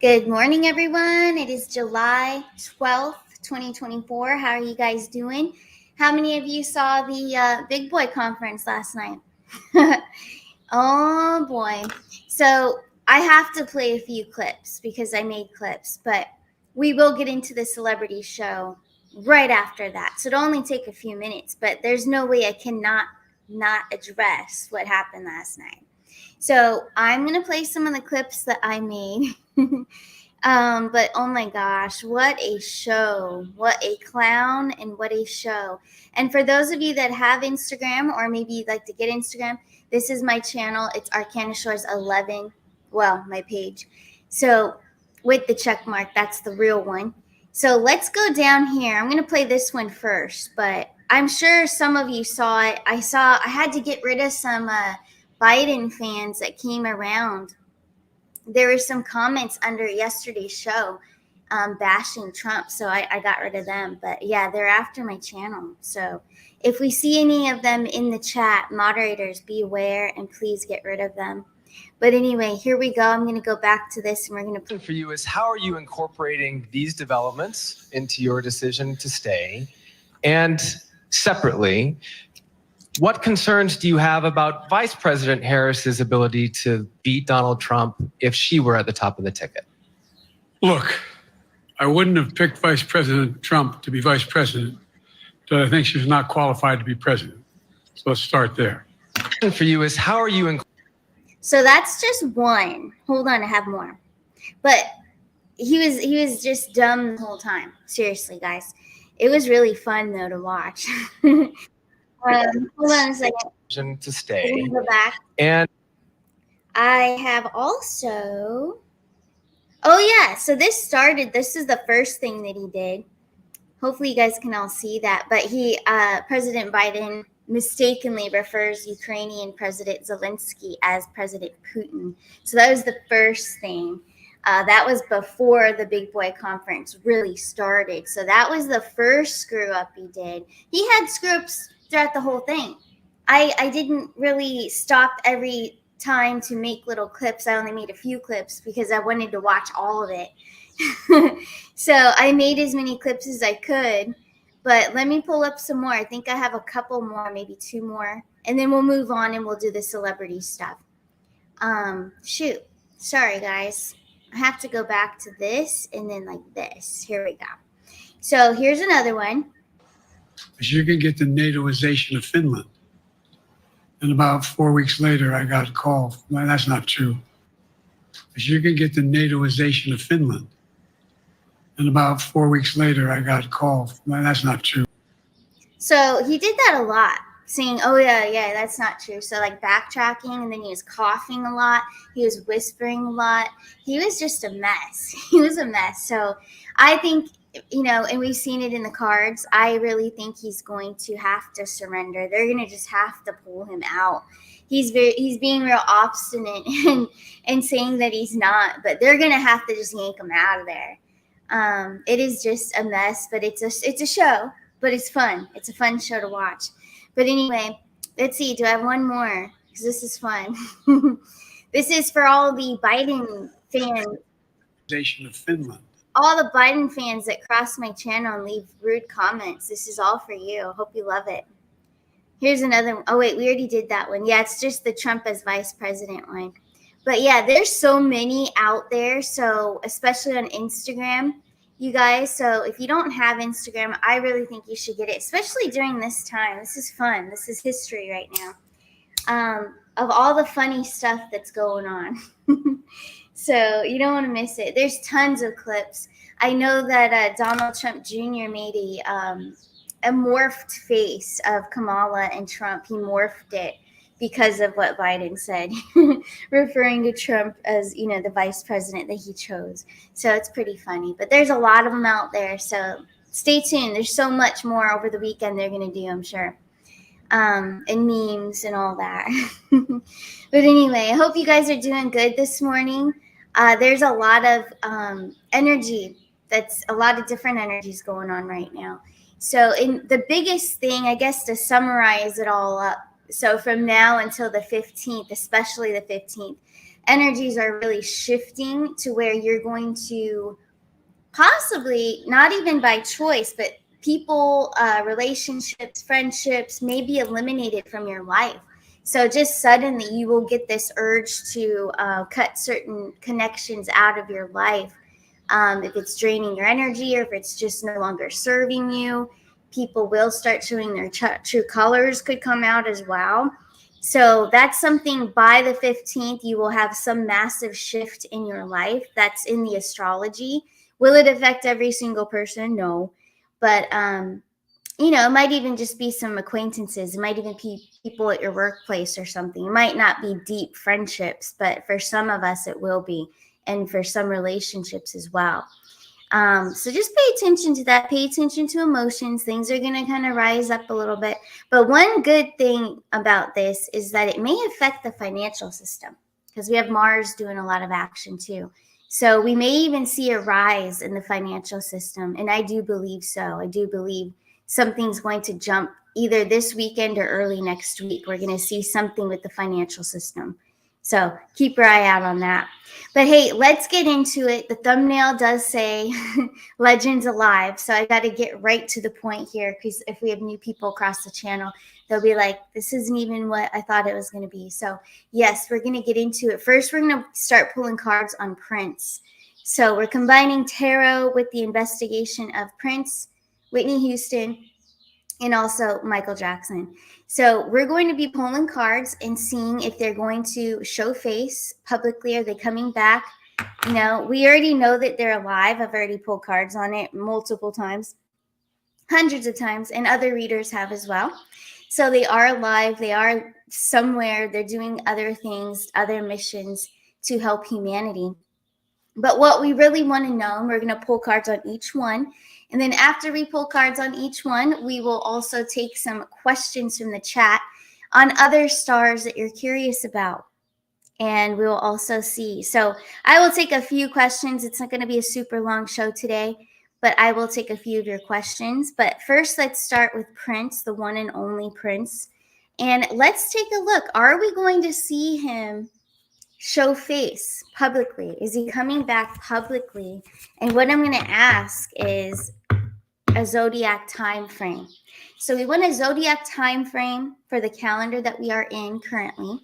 Good morning, everyone. It is July 12th, 2024. How are you guys doing? How many of you saw the Big Boy conference last night? Oh, boy. So I have to play a few clips because I made clips, but we will get into the celebrity show right after that. So it'll only take a few minutes, but there's no way I cannot not address what happened last night. So I'm going to play some of the clips that I made. But oh my gosh, what a show. What a clown and what a show. And for those of you that have Instagram or maybe you'd like to get Instagram, this is my channel. It's Arcana Shores 11. Well, my page. So with the check mark, that's the real one. So let's go down here. I'm going to play this one first, but I'm sure some of you saw it. I had to get rid of some Biden fans that came around. There were some comments under yesterday's show bashing Trump, so I got rid of them. But yeah, they're after my channel. So if we see any of them in the chat, moderators, be aware and please get rid of them. But anyway, here we go. I'm going to go back to this and we're going to. For you is how are you incorporating these developments into your decision to stay? And separately, what concerns do you have about Vice President Harris's ability to beat Donald Trump if she were at the top of the ticket? Look, I wouldn't have picked Vice President Trump to be vice president, but I think she's not qualified to be president. So let's start there. And for you is how are you So that's just one. Hold on, I have more. But he was just dumb the whole time. Seriously, guys. It was really fun though to watch. Hold on a second. to stay? Let me go back. And I have also. Oh yeah, so this is the first thing that he did. Hopefully you guys can all see that. But President Biden mistakenly refers Ukrainian President Zelensky as President Putin. So that was the first thing. That was before the Big Boy conference really started. So that was the first screw up he did. He had screw ups throughout the whole thing. I didn't really stop every time to make little clips. I only made a few clips because I wanted to watch all of it. So I made as many clips as I could, but let me pull up some more. I think I have a couple more, maybe two more, and then we'll move on and we'll do the celebrity stuff. Shoot. Sorry, guys. I have to go back to this and then like this. Here we go. So here's another one. You can get the NATOization of Finland. And about 4 weeks later, I got a call. Well, that's not true. You can get the NATOization of Finland. And about 4 weeks later, I got a call. Well, that's not true. So he did that a lot, saying, oh, yeah, that's not true. So like backtracking, and then he was coughing a lot. He was whispering a lot. He was just a mess. He was a mess. So I think, and we've seen it in the cards. I really think he's going to have to surrender. They're going to just have to pull him out. He's being real obstinate and saying that he's not, but they're going to have to just yank him out of there. It is just a mess, but it's a show, but it's fun. It's a fun show to watch. But anyway, let's see. Do I have one more? Because this is fun. This is for all the Biden fans. Of Finland. All the Biden fans that cross my channel and leave rude comments. This is all for you. Hope you love it. Here's another one. Oh, wait, we already did that one. Yeah, it's just the Trump as vice president one. But yeah, there's so many out there. So especially on Instagram, you guys. So if you don't have Instagram, I really think you should get it, especially during this time. This is fun. This is history right now. Of all the funny stuff that's going on. So you don't want to miss it. There's tons of clips. I know that Donald Trump Jr. made a morphed face of Kamala and Trump. He morphed it because of what Biden said, referring to Trump as, the vice president that he chose. So it's pretty funny. But there's a lot of them out there. So stay tuned. There's so much more over the weekend they're going to do, I'm sure. And memes and all that. But anyway, I hope you guys are doing good this morning. There's a lot of energy. That's a lot of different energies going on right now. So in the biggest thing, I guess, to summarize it all up, so from now until the 15th, especially the 15th, energies are really shifting to where you're going to possibly, not even by choice, but people, relationships, friendships may be eliminated from your life. So just suddenly you will get this urge to cut certain connections out of your life. If it's draining your energy or if it's just no longer serving you, people will start showing their true colors, could come out as well. So that's something by the 15th, you will have some massive shift in your life. That's in the astrology. Will it affect every single person? No. But, it might even just be some acquaintances. It might even be people at your workplace or something. It might not be deep friendships, but for some of us, it will be. And for some relationships as well. So just pay attention to that. Pay attention to emotions. Things are going to kind of rise up a little bit. But one good thing about this is that it may affect the financial system because we have Mars doing a lot of action too. So we may even see a rise in the financial system. And I do believe so. I do believe something's going to jump either this weekend or early next week. We're going to see something with the financial system. So keep your eye out on that. But hey, let's get into it. The thumbnail does say Legends Alive. So I got to get right to the point here because if we have new people across the channel, they'll be like, this isn't even what I thought it was going to be. So yes, we're going to get into it. First, we're going to start pulling cards on Prince. So we're combining tarot with the investigation of Prince, Whitney Houston, and also Michael Jackson. So we're going to be pulling cards and seeing if they're going to show face publicly. Are they coming back? We already know that they're alive. I've already pulled cards on it multiple times, hundreds of times, and other readers have as well. So they are alive. They are somewhere. They're doing other things, other missions to help humanity. But what we really want to know, and we're going to pull cards on each one. And then after we pull cards on each one, we will also take some questions from the chat on other stars that you're curious about. And we will also see. So I will take a few questions. It's not going to be a super long show today, but I will take a few of your questions. But first, let's start with Prince, the one and only Prince. And let's take a look. Are we going to see him show face publicly? Is he coming back publicly? And what I'm going to ask is a zodiac time frame. So we want a zodiac time frame for the calendar that we are in currently.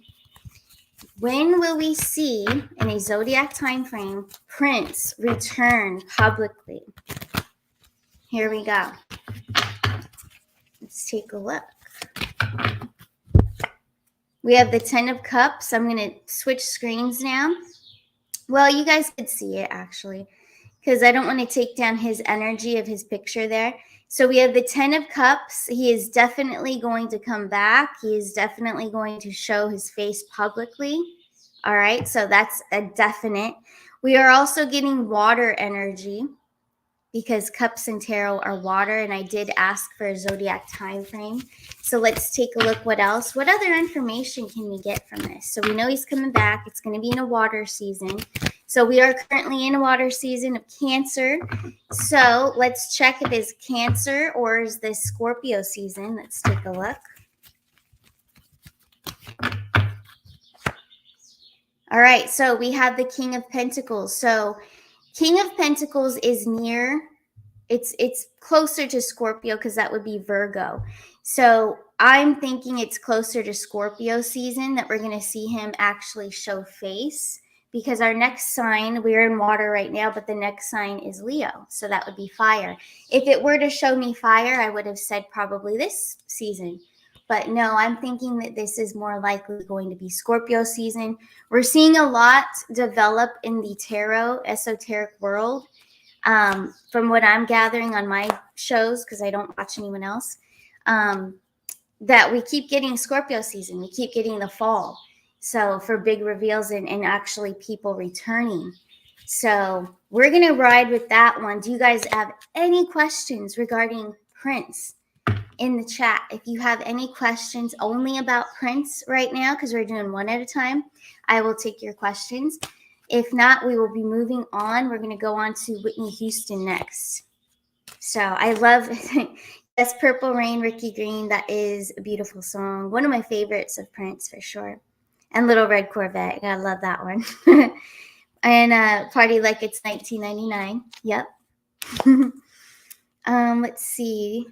When will we see in a zodiac time frame Prince return publicly? Here we go. Let's take a look. We have the 10 of Cups. I'm going to switch screens now. Well, you guys could see it actually, because I don't want to take down his energy of his picture there. So we have the 10 of Cups. He is definitely going to come back. He is definitely going to show his face publicly. All right, so that's a definite. We are also getting water energy because Cups and Tarot are water, and I did ask for a zodiac time frame. So let's take a look what else. What other information can we get from this? So we know he's coming back. It's going to be in a water season. So we are currently in a water season of Cancer. So let's check if it's Cancer or is this Scorpio season. Let's take a look. All right, so we have the King of Pentacles. So King of Pentacles is near, it's closer to Scorpio because that would be Virgo. So I'm thinking it's closer to Scorpio season that we're going to see him actually show face, because our next sign, we're in water right now, but the next sign is Leo. So that would be fire. If it were to show me fire, I would have said probably this season. But no, I'm thinking that this is more likely going to be Scorpio season. We're seeing a lot develop in the tarot esoteric world. From what I'm gathering on my shows, because I don't watch anyone else, that we keep getting Scorpio season. We keep getting the fall. So for big reveals and actually people returning. So we're going to ride with that one. Do you guys have any questions regarding Prince? In the chat, if you have any questions only about Prince right now, because we're doing one at a time, I will take your questions. If not, we will be moving on. We're going to go on to Whitney Houston next. So I love Yes, Purple Rain, Ricky Green. That is a beautiful song. One of my favorites of Prince for sure. And Little Red Corvette. Gotta love that one. And Party Like It's 1999. Yep. Let's see.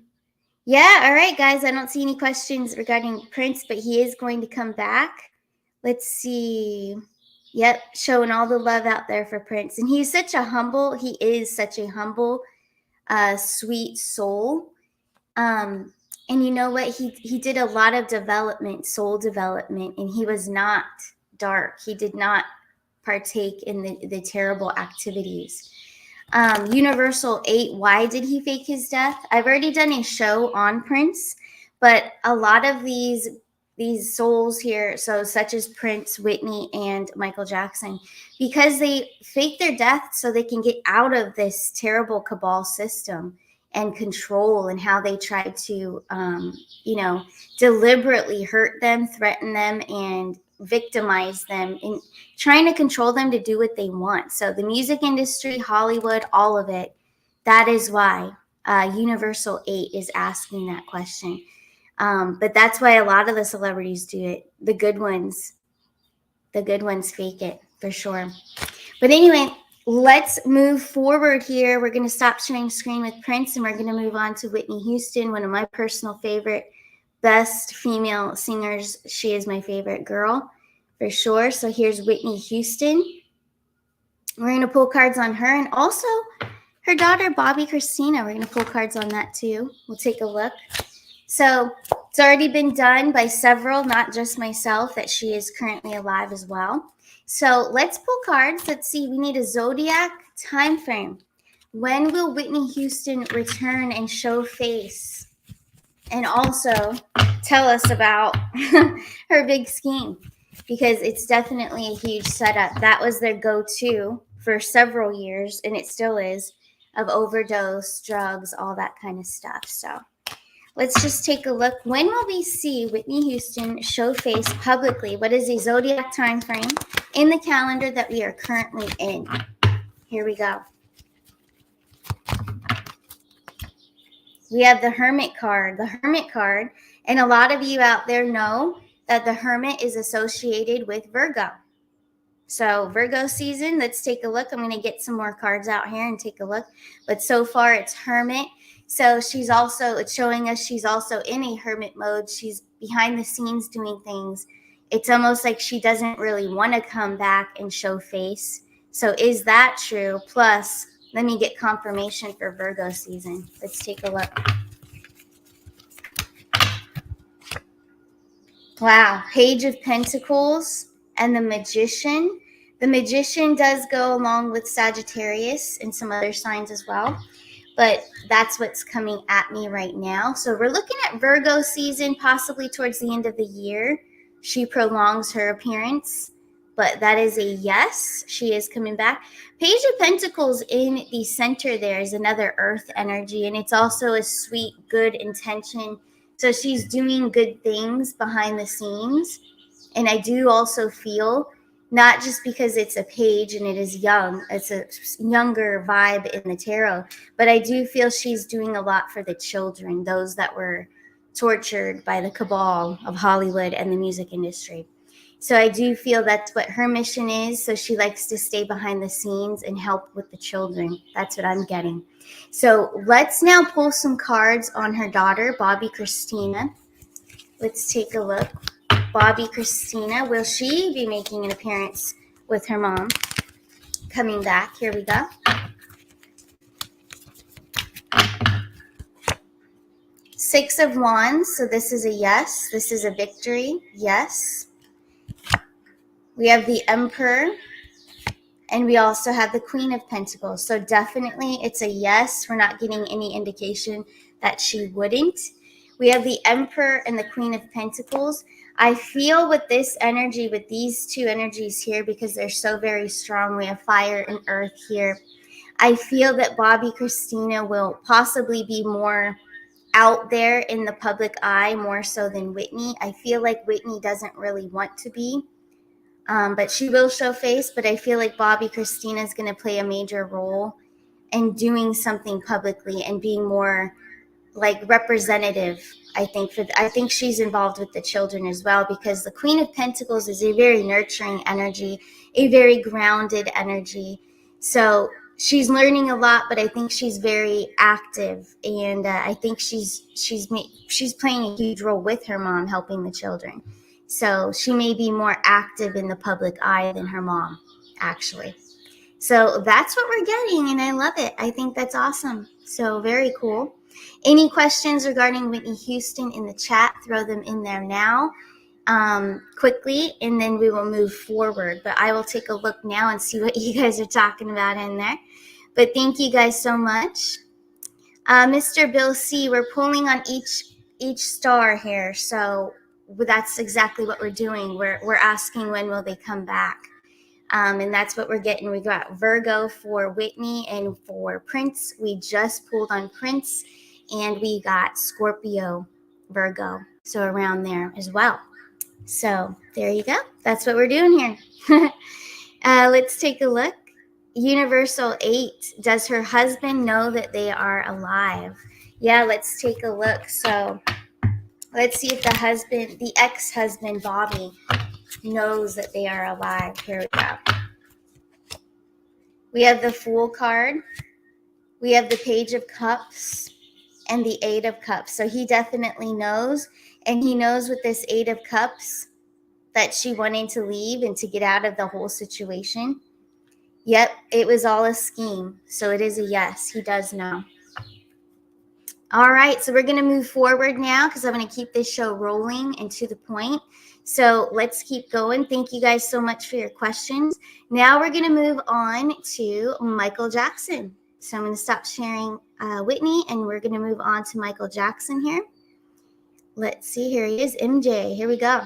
Yeah, all right, guys. I don't see any questions regarding Prince, but he is going to come back. Let's see. Yep, showing all the love out there for Prince. And he is such a humble, sweet soul. And you know what? He did a lot of soul development, and he was not dark. He did not partake in the terrible activities. Universal 8, why did he fake his death? I've already done a show on Prince, but a lot of these souls here, so such as Prince, Whitney, and Michael Jackson, because they fake their death so they can get out of this terrible cabal system and control, and how they try to, deliberately hurt them, threaten them, and victimize them, and trying to control them to do what they want. So the music industry, Hollywood, all of it, that is why Universal 8 is asking that question. But that's why a lot of the celebrities do it. The good ones fake it for sure. But anyway, let's move forward here. We're going to stop sharing screen with Prince, and we're going to move on to Whitney Houston, one of my personal favorite, best female singers. She is my favorite girl for sure. So here's Whitney Houston. We're going to pull cards on her, and also her daughter, Bobbi Kristina. We're going to pull cards on that too. We'll take a look. So it's already been done by several, not just myself, that she is currently alive as well. So let's pull cards. Let's see. We need a zodiac time frame. When will Whitney Houston return and show face? And also tell us about her big scheme, because it's definitely a huge setup. That was their go-to for several years, and it still is, of overdose, drugs, all that kind of stuff. So let's just take a look. When will we see Whitney Houston show face publicly? What is the zodiac time frame in the calendar that we are currently in? Here we go. We have the Hermit card. The Hermit card, and a lot of you out there know that the Hermit is associated with Virgo. So Virgo season, let's take a look. I'm going to get some more cards out here and take a look. But so far it's Hermit. So it's showing us she's also in a hermit mode. She's behind the scenes doing things. It's almost like she doesn't really want to come back and show face. So is that true? Plus, let me get confirmation for Virgo season. Let's take a look. Wow. Page of Pentacles and the Magician. The Magician does go along with Sagittarius and some other signs as well. But that's what's coming at me right now. So we're looking at Virgo season, possibly towards the end of the year. She prolongs her appearance, but that is a yes. She is coming back. Page of Pentacles in the center there is another earth energy, and it's also a sweet, good intention. So she's doing good things behind the scenes. And I do also feel, not just because it's a page and it is young, it's a younger vibe in the tarot, but I do feel she's doing a lot for the children, those that were tortured by the cabal of Hollywood and the music industry. So I do feel that's what her mission is. So she likes to stay behind the scenes and help with the children. That's what I'm getting. So let's now pull some cards on her daughter, Bobbi Kristina. Let's take a look. Bobbi Kristina, will she be making an appearance with her mom? Coming back. Here we go. Six of Wands. So this is a yes. This is a victory. Yes. We have the Emperor, and we also have the Queen of Pentacles. So definitely it's a yes. We're not getting any indication that she wouldn't. We have the Emperor and the Queen of Pentacles. I feel with this energy, with these two energies here, because they're so very strong, we have fire and earth here. I feel that Bobbi Kristina will possibly be more out there in the public eye, more so than Whitney. I feel like Whitney doesn't really want to be. But she will show face, but I feel like Bobbi Kristina is going to play a major role in doing something publicly and being more like representative. I think she's involved with the children as well, because the Queen of Pentacles is a very nurturing energy, a very grounded energy. So she's learning a lot, but I think she's very active, and I think she's playing a huge role with her mom, helping the children. So she may be more active in the public eye than her mom, actually. So that's what we're getting, and I love it. I think that's awesome. So very cool. Any questions regarding Whitney Houston in the chat, throw them in there now quickly, and then we will move forward. But I will take a look now and see what you guys are talking about in there. But thank you guys so much. Mr. Bill C., we're pulling on each star here. So that's exactly what we're doing. We're asking when will they come back. And that's what we're getting. We got Virgo for Whitney, and for Prince, we just pulled on Prince, and we got Scorpio, Virgo, so around there as well. So there you go. That's what we're doing here. Let's take a look. Universal 8, does her husband know that they are alive? Yeah, let's take a look. So let's see if the ex-husband, Bobby, knows that they are alive. Here we go. We have the Fool card. We have the Page of Cups and the Eight of Cups. So he definitely knows. And he knows with this Eight of Cups that she wanted to leave and to get out of the whole situation. Yep, it was all a scheme. So it is a yes. He does know. All right, so we're going to move forward now, because I'm going to keep this show rolling and to the point. So let's keep going. Thank you guys so much for your questions. Now we're going to move on to Michael Jackson. So I'm going to stop sharing Whitney, and we're going to move on to Michael Jackson here. Let's see. Here he is, MJ. Here we go.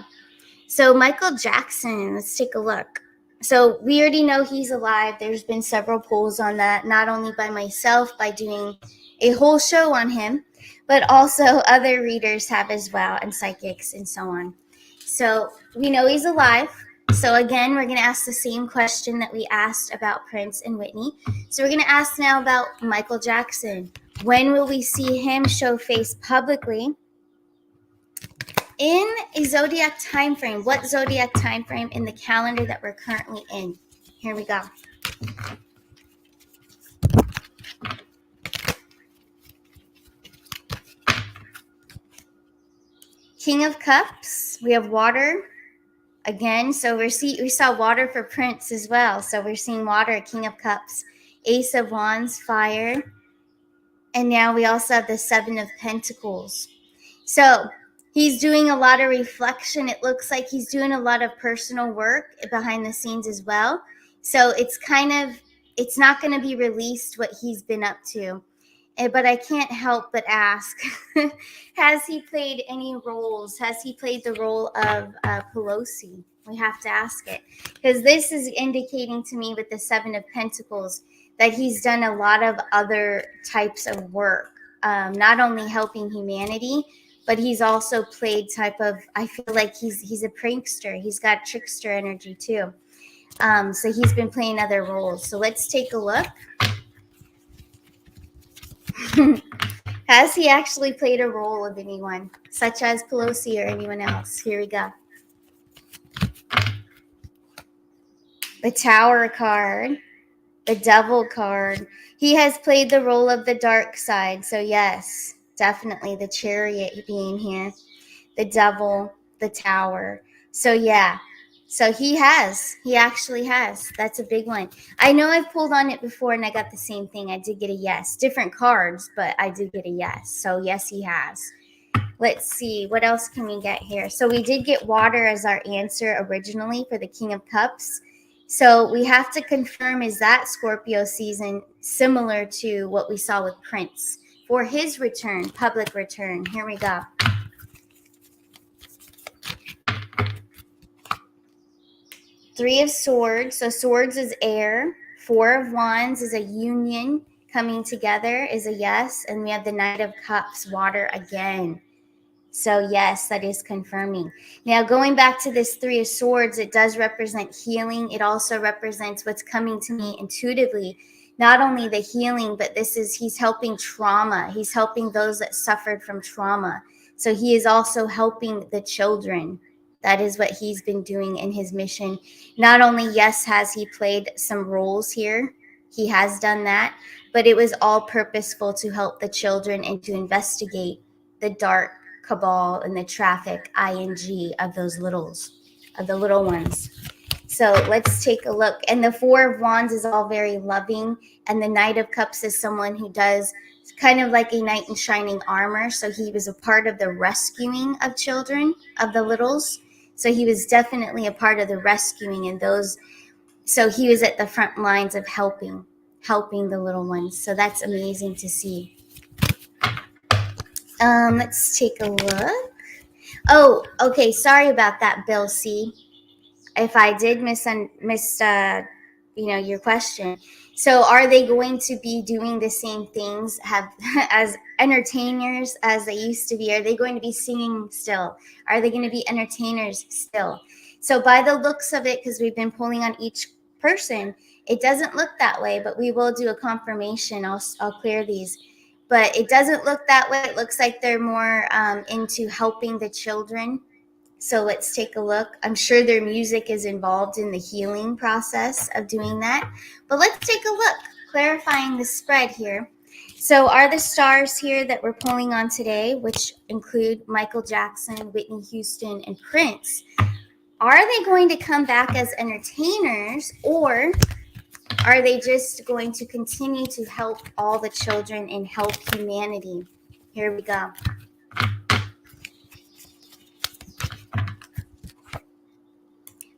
So Michael Jackson, let's take a look. So we already know he's alive. There's been several polls on that, not only by myself, by doing a whole show on him, but also other readers have as well, and psychics and so on. So we know he's alive. So again, we're going to ask the same question that we asked about Prince and Whitney. So we're going to ask now about Michael Jackson. When will we see him show face publicly in a zodiac time frame? What zodiac time frame in the calendar that we're currently in? Here we go. King of Cups, we have water again. So we saw water for Prince as well. So we're seeing water, King of Cups, Ace of Wands, fire. And now we also have the Seven of Pentacles. So he's doing a lot of reflection. It looks like he's doing a lot of personal work behind the scenes as well. So it's not going to be released what he's been up to. But I can't help but ask, has he played any roles? Has he played the role of Pelosi? We have to ask it. Because this is indicating to me with the Seven of Pentacles that he's done a lot of other types of work, not only helping humanity, but he's also played I feel like he's a prankster. He's got trickster energy too. So he's been playing other roles. So let's take a look. Has he actually played a role of anyone, such as Pelosi or anyone else? Here we go. The Tower card, the Devil card. He has played the role of the dark side. So yes, definitely the Chariot being here, the Devil, the Tower. So yeah. So he actually has. That's a big one. I know I've pulled on it before and I got the same thing. I did get a yes. Different cards, but I did get a yes. So yes, he has. Let's see. What else can we get here? So we did get water as our answer originally for the King of Cups. So we have to confirm, is that Scorpio season similar to what we saw with Prince for his return, public return? Here we go. Three of Swords. So swords is air. Four of Wands is a union coming together, is a yes. And we have the Knight of Cups, water again. So yes, that is confirming. Now going back to this Three of Swords, it does represent healing. It also represents what's coming to me intuitively, not only the healing, but he's helping trauma. He's helping those that suffered from trauma. So he is also helping the children. That is what he's been doing in his mission. Not only, yes, has he played some roles here, he has done that, but it was all purposeful to help the children and to investigate the dark cabal and the traffic ing of those of the little ones. So let's take a look. And the Four of Wands is all very loving. And the Knight of Cups is someone who does kind of like a knight in shining armor. So he was a part of the rescuing of children, of the littles. So he was definitely a part of the rescuing and those. So he was at the front lines of helping the little ones. So that's amazing to see. Let's take a look. Oh, okay. Sorry about that, Bill C. If I did miss your question. So are they going to be doing the same things as entertainers as they used to be? Are they going to be singing still? Are they going to be entertainers still? So by the looks of it, because we've been pulling on each person, it doesn't look that way, but we will do a confirmation. I'll clear these. But it doesn't look that way. It looks like they're more into helping the children. So let's take a look. I'm sure their music is involved in the healing process of doing that. But let's take a look, clarifying the spread here. So are the stars here that we're pulling on today, which include Michael Jackson, Whitney Houston, and Prince, are they going to come back as entertainers, or are they just going to continue to help all the children and help humanity? Here we go.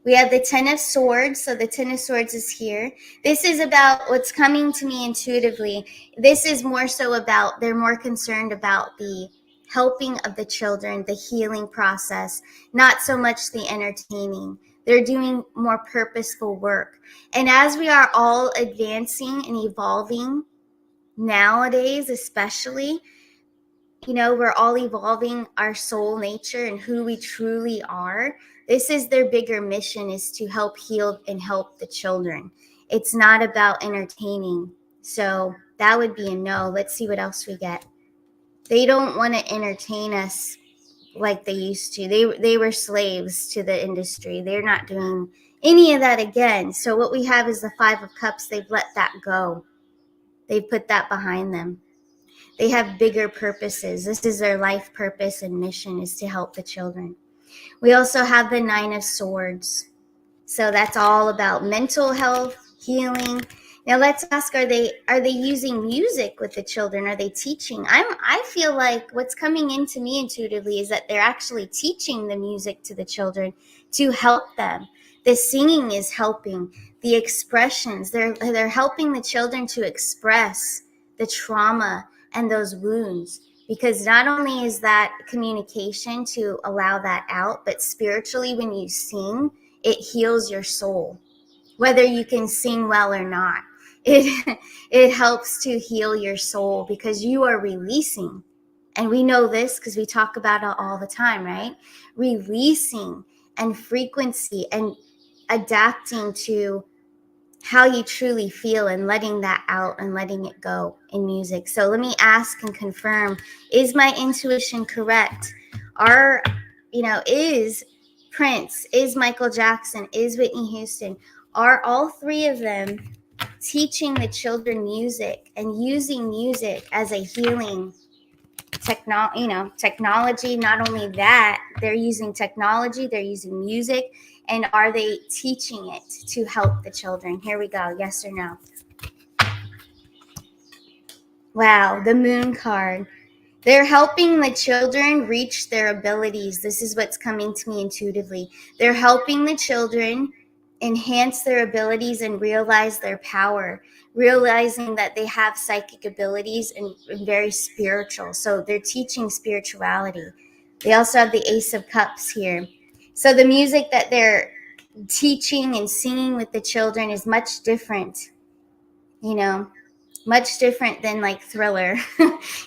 We have the Ten of Swords. So the Ten of Swords is here. This is about what's coming to me intuitively. This is more so about, they're more concerned about the helping of the children, the healing process, not so much the entertaining. They're doing more purposeful work. And as we are all advancing and evolving nowadays, especially, we're all evolving our soul nature and who we truly are. This is their bigger mission, is to help heal and help the children. It's not about entertaining. So that would be a no. Let's see what else we get. They don't want to entertain us like they used to. They were slaves to the industry. They're not doing any of that again. So what we have is the Five of Cups. They've let that go. They've put that behind them. They have bigger purposes. This is their life purpose and mission, is to help the children. We also have the Nine of Swords. So that's all about mental health, healing. Now let's ask, are they using music with the children? Are they teaching? I feel like what's coming into me intuitively is that they're actually teaching the music to the children to help them. The singing is helping. The expressions, they're helping the children to express the trauma and those wounds. Because not only is that communication to allow that out, but spiritually when you sing, it heals your soul. Whether you can sing well or not, it helps to heal your soul because you are releasing. And we know this because we talk about it all the time, right? Releasing and frequency and adapting to how you truly feel and letting that out and letting it go in music. So let me ask and confirm, is my intuition correct? Is Prince, is Michael Jackson, is Whitney Houston, are all three of them teaching the children music and using music as a healing technology? Not only that, they're using technology, they're using music. And are they teaching it to help the children? Here we go. Yes or no? Wow, the Moon card. They're helping the children reach their abilities. This is what's coming to me intuitively. They're helping the children enhance their abilities and realize their power, realizing that they have psychic abilities and very spiritual. So they're teaching spirituality. They also have the Ace of Cups here. So the music that they're teaching and singing with the children is much different, much different than like Thriller.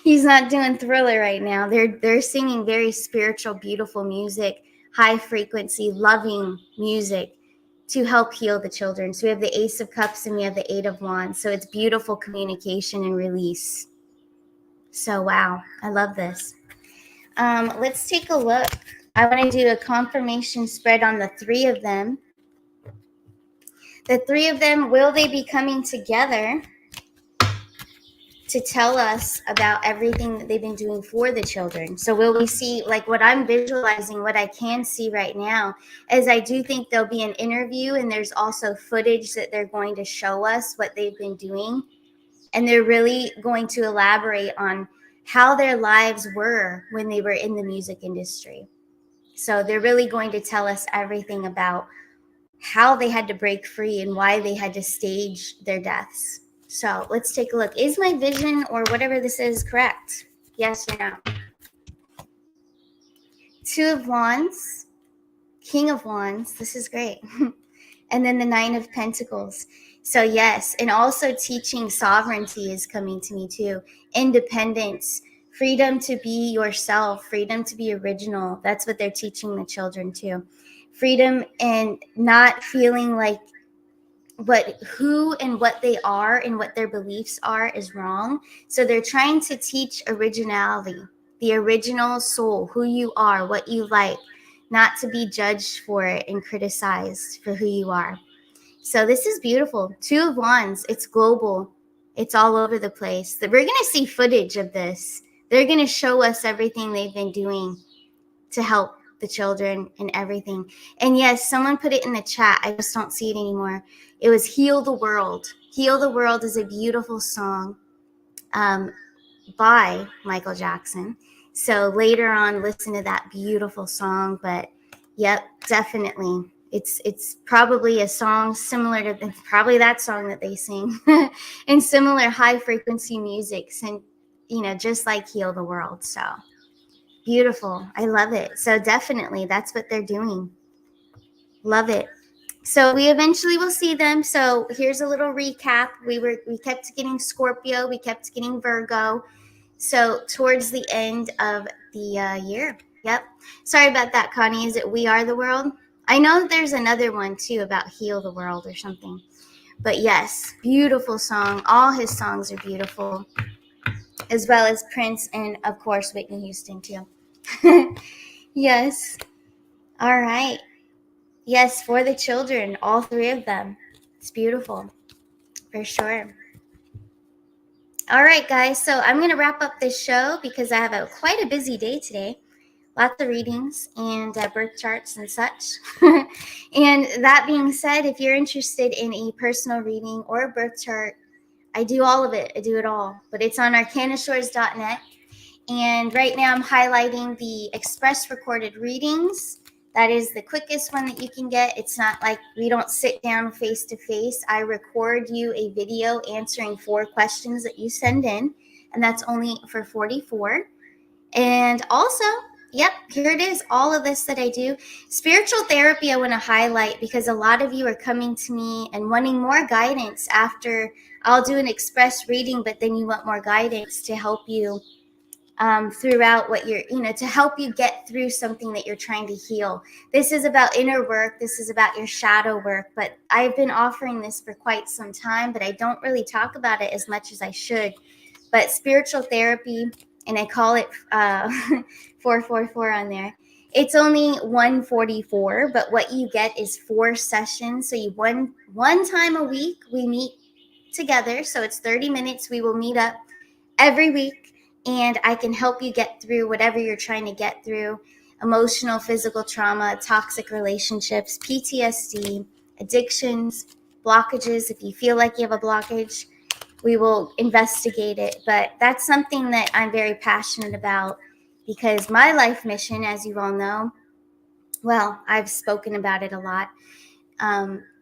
He's not doing Thriller right now. They're singing very spiritual, beautiful music, high frequency, loving music to help heal the children. So we have the Ace of Cups and we have the Eight of Wands. So it's beautiful communication and release. So wow, I love this. Let's take a look. I want to do a confirmation spread on the three of them. The three of them, will they be coming together to tell us about everything that they've been doing for the children? So will we see, like what I'm visualizing, what I can see right now, is I do think there'll be an interview, and there's also footage that they're going to show us what they've been doing. And they're really going to elaborate on how their lives were when they were in the music industry. So they're really going to tell us everything about how they had to break free and why they had to stage their deaths. So let's take a look. Is my vision or whatever this is correct? Yes or no? Two of Wands, King of Wands. This is great. And then the Nine of Pentacles. So yes, and also teaching sovereignty is coming to me too. Independence, freedom to be yourself, freedom to be original. That's what they're teaching the children too. Freedom and not feeling like who and what they are and what their beliefs are is wrong. So they're trying to teach originality, the original soul, who you are, what you like, not to be judged for it and criticized for who you are. So this is beautiful. Two of Wands, it's global. It's all over the place. We're going to see footage of this. They're going to show us everything they've been doing to help the children and everything. And yes, someone put it in the chat. I just don't see it anymore. It was Heal the World. Heal the World is a beautiful song by Michael Jackson. So later on, listen to that beautiful song. But yep, definitely. It's probably a song similar to probably that song that they sing and similar high frequency music, and just like Heal the World. So beautiful. I love it. So definitely that's what they're doing. Love it. So we eventually will see them. So here's a little recap. We kept getting Scorpio. We kept getting Virgo. So towards the end of the year. Yep. Sorry about that, Connie. Is it We Are the World? I know there's another one too about Heal the World or something. But yes, beautiful song. All his songs are beautiful, as well as Prince and, of course, Whitney Houston too. Yes. All right. Yes, for the children, all three of them. It's beautiful, for sure. All right, guys. So I'm going to wrap up this show because I have quite a busy day today. Lots of readings and birth charts and such. And that being said, if you're interested in a personal reading or a birth chart, I do all of it. I do it all. But it's on arcanashores.net. And right now I'm highlighting the express recorded readings. That is the quickest one that you can get. It's not like we don't sit down face to face. I record you a video answering 4 questions that you send in. And that's only for $44. And also, yep, here it is, all of this that I do. Spiritual therapy I want to highlight because a lot of you are coming to me and wanting more guidance after I'll do an express reading, but then you want more guidance to help you throughout what you're, to help you get through something that you're trying to heal. This is about inner work. This is about your shadow work. But I've been offering this for quite some time, but I don't really talk about it as much as I should. But spiritual therapy, and I call it 444 on there. It's only $144, but what you get is 4 sessions. So one time a week we meet together. So it's 30 minutes. We will meet up every week, and I can help you get through whatever you're trying to get through: emotional, physical trauma, toxic relationships, PTSD, addictions, blockages. If you feel like you have a blockage, we will investigate it. But that's something that I'm very passionate about because my life mission, as you all know, well, I've spoken about it a lot.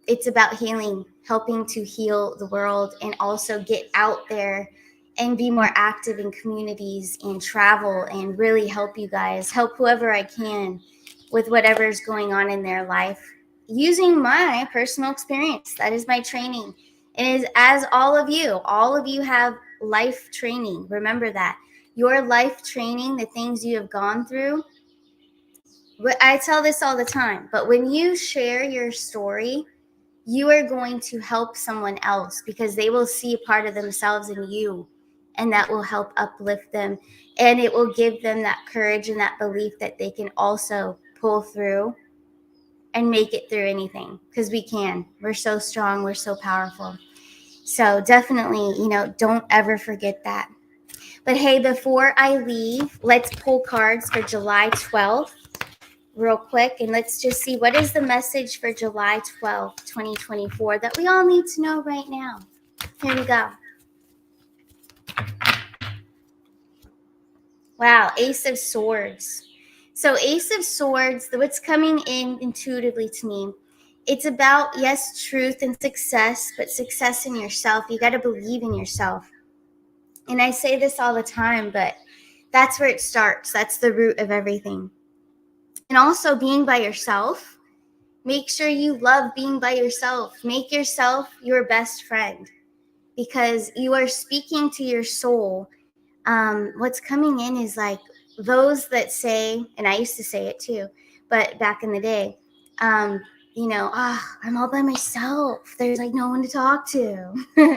It's about healing, helping to heal the world, and also get out there and be more active in communities and travel and really help you guys, help whoever I can with whatever's going on in their life using my personal experience. That is my training. And as all of you have life training. Remember that. Your life training, the things you have gone through. I tell this all the time, but when you share your story, you are going to help someone else because they will see a part of themselves in you, and that will help uplift them, and it will give them that courage and that belief that they can also pull through and make it through anything, because we can. We're so strong. We're so powerful. So definitely, don't ever forget that. But hey, before I leave, let's pull cards for July 12th real quick. And let's just see, what is the message for July 12th, 2024 that we all need to know right now? Here we go. Wow, Ace of Swords. So Ace of Swords, what's coming in intuitively to me, it's about, yes, truth and success, but success in yourself. You got to believe in yourself. And I say this all the time, but that's where it starts. That's the root of everything. And also being by yourself. Make sure you love being by yourself. Make yourself your best friend, because you are speaking to your soul. What's coming in is like those that say, and I used to say it too, but back in the day, I'm all by myself. There's like no one to talk to. we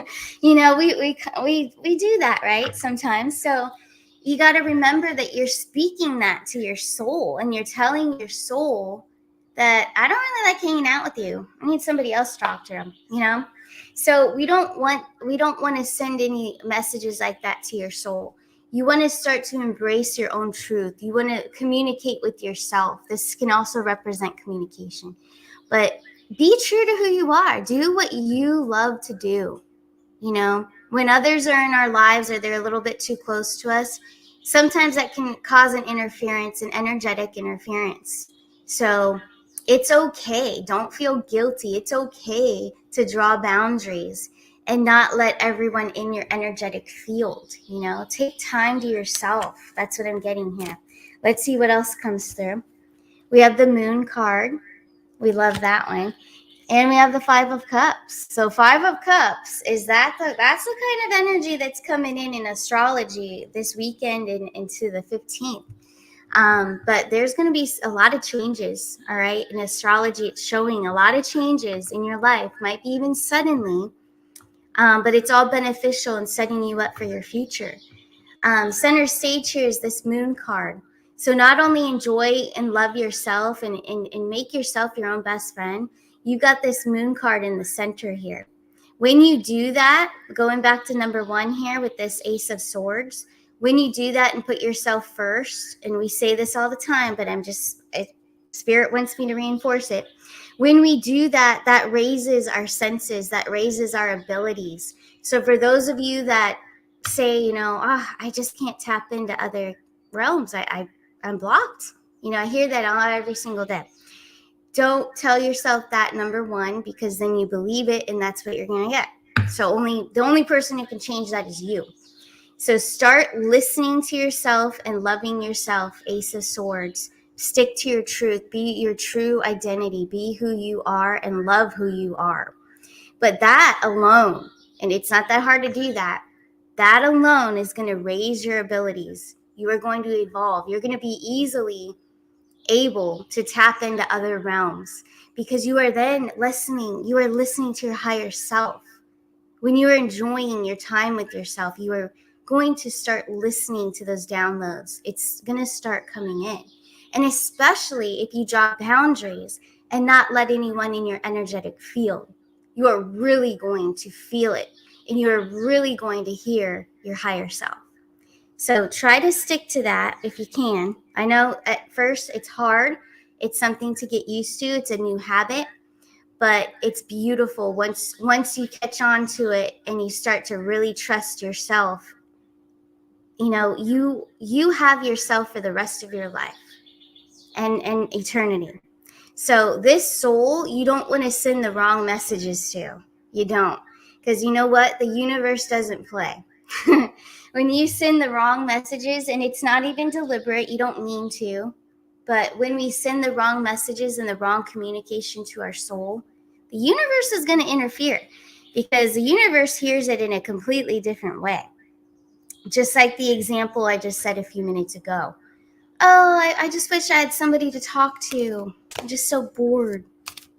do that, right? Sometimes. So you got to remember that you're speaking that to your soul, and you're telling your soul that I don't really like hanging out with you. I need somebody else to talk to them, So we don't want to send any messages like that to your soul. You want to start to embrace your own truth. You want to communicate with yourself. This can also represent communication. But be true to who you are. Do what you love to do. When others are in our lives or they're a little bit too close to us, sometimes that can cause an interference, an energetic interference. So it's okay. Don't feel guilty. It's okay to draw boundaries and not let everyone in your energetic field. Take time to yourself. That's what I'm getting here. Let's see what else comes through. We have the Moon card. We love that one. And we have the Five of Cups. So 5 of Cups, that's the kind of energy that's coming in astrology this weekend and into the 15th. But there's going to be a lot of changes, all right? In astrology, it's showing a lot of changes in your life, might be even suddenly, but it's all beneficial and setting you up for your future. Center stage here is this Moon card. So not only enjoy and love yourself and make yourself your own best friend, you got this Moon card in the center here. When you do that, going back to number 1 here with this Ace of Swords, when you do that and put yourself first, and we say this all the time, but Spirit wants me to reinforce it. When we do that, that raises our senses, that raises our abilities. So for those of you that say, I just can't tap into other realms, I'm blocked. I hear that every single day. Don't tell yourself that, number 1, because then you believe it and that's what you're going to get. So the only person who can change that is you. So start listening to yourself and loving yourself, Ace of Swords. Stick to your truth. Be your true identity. Be who you are and love who you are. But that alone, and it's not that hard to do that alone is going to raise your abilities. You are going to evolve. You're going to be easily able to tap into other realms because you are then listening. You are listening to your higher self. When you are enjoying your time with yourself, you are going to start listening to those downloads. It's going to start coming in. And especially if you draw boundaries and not let anyone in your energetic field, you are really going to feel it. And you're really going to hear your higher self. So try to stick to that if you can. I know at first it's hard. It's something to get used to. It's a new habit, but it's beautiful once you catch on to it and you start to really trust yourself. You have yourself for the rest of your life and eternity. So this soul, you don't want to send the wrong messages to. You don't. Because you know what? The universe doesn't play. When you send the wrong messages, and it's not even deliberate, you don't mean to, but when we send the wrong messages and the wrong communication to our soul, the universe is going to interfere because the universe hears it in a completely different way. Just like the example I just said a few minutes ago. Oh, I just wish I had somebody to talk to. I'm just so bored.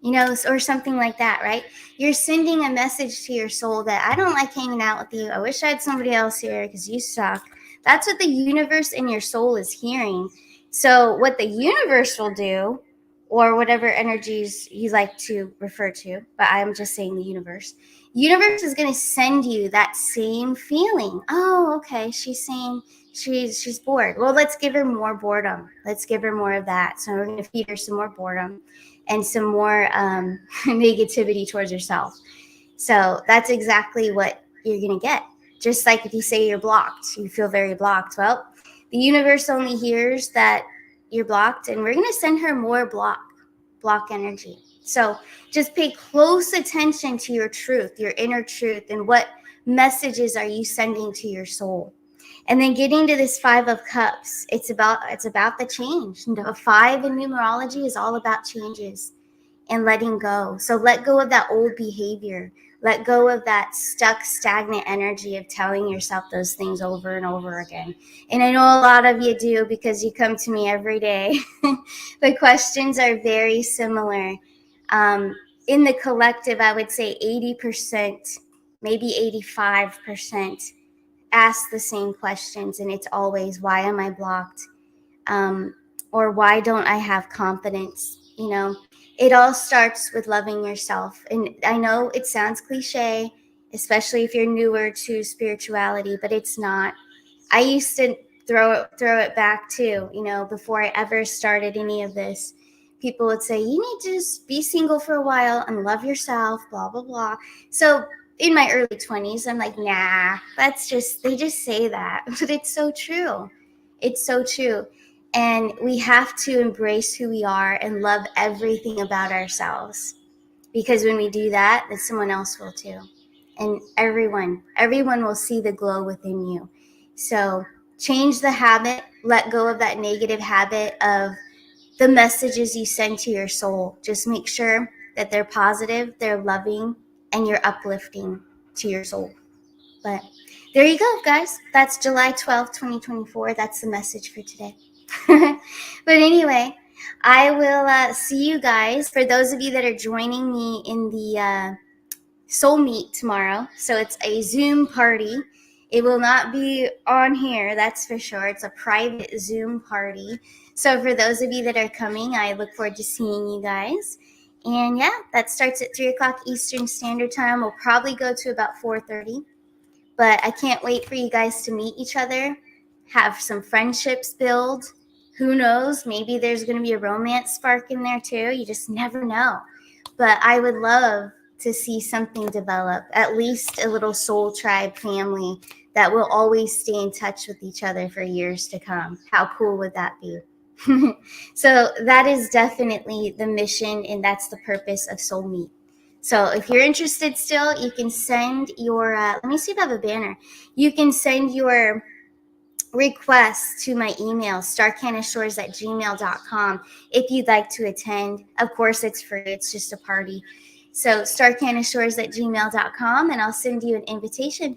or something like that, right? You're sending a message to your soul that I don't like hanging out with you. I wish I had somebody else here because you suck. That's what the universe and your soul is hearing. So what the universe will do, or whatever energies you like to refer to, but I'm just saying the universe is going to send you that same feeling. Oh, okay. She's saying she's bored. Well, let's give her more boredom. Let's give her more of that. So we're going to feed her some more boredom and some more negativity towards yourself. So that's exactly what you're going to get. Just like if you say you're blocked, you feel very blocked. Well, the universe only hears that you're blocked, and we're going to send her more block energy. So just pay close attention to your truth, your inner truth, and what messages are you sending to your soul. And then getting to this 5 of Cups, it's about the change. A 5 in numerology is all about changes and letting go. So let go of that old behavior. Let go of that stuck, stagnant energy of telling yourself those things over and over again. And I know a lot of you do because you come to me every day. The questions are very similar. In the collective, I would say 80%, maybe 85% ask the same questions. And it's always, why am I blocked? Or why don't I have confidence? It all starts with loving yourself. And I know it sounds cliche, especially if you're newer to spirituality, but it's not. I used to throw it back too, before I ever started any of this. People would say, you need to just be single for a while and love yourself, blah, blah, blah. So in my early 20s, I'm like, nah, they just say that. But it's so true. It's so true. And we have to embrace who we are and love everything about ourselves. Because when we do that, then someone else will too. And everyone will see the glow within you. So change the habit, let go of that negative habit of the messages you send to your soul. Just make sure that they're positive, they're loving, and you're uplifting to your soul. But there you go, guys. That's July 12th, 2024. That's the message for today. But anyway, I will see you guys. For those of you that are joining me in the Soul Meet tomorrow, so it's a Zoom party. It will not be on here, that's for sure. It's a private Zoom party. So for those of you that are coming, I look forward to seeing you guys. And yeah, that starts at 3 o'clock Eastern Standard Time. We'll probably go to about 4:30. But I can't wait for you guys to meet each other, have some friendships build. Who knows? Maybe there's going to be a romance spark in there too. You just never know. But I would love to see something develop, at least a little soul tribe family that will always stay in touch with each other for years to come. How cool would that be? So that is definitely the mission, and that's the purpose of Soul Meet. So if you're interested still, you can send your, let me see if I have a banner. You can send your request to my email, starcanashores@gmail.com, if you'd like to attend. Of course, it's free. It's just a party. So starcanashores@gmail.com, and I'll send you an invitation.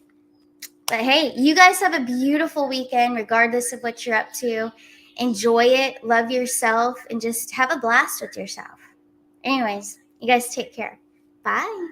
But hey, you guys have a beautiful weekend, regardless of what you're up to. Enjoy it, love yourself, and just have a blast with yourself. Anyways, you guys take care. Bye.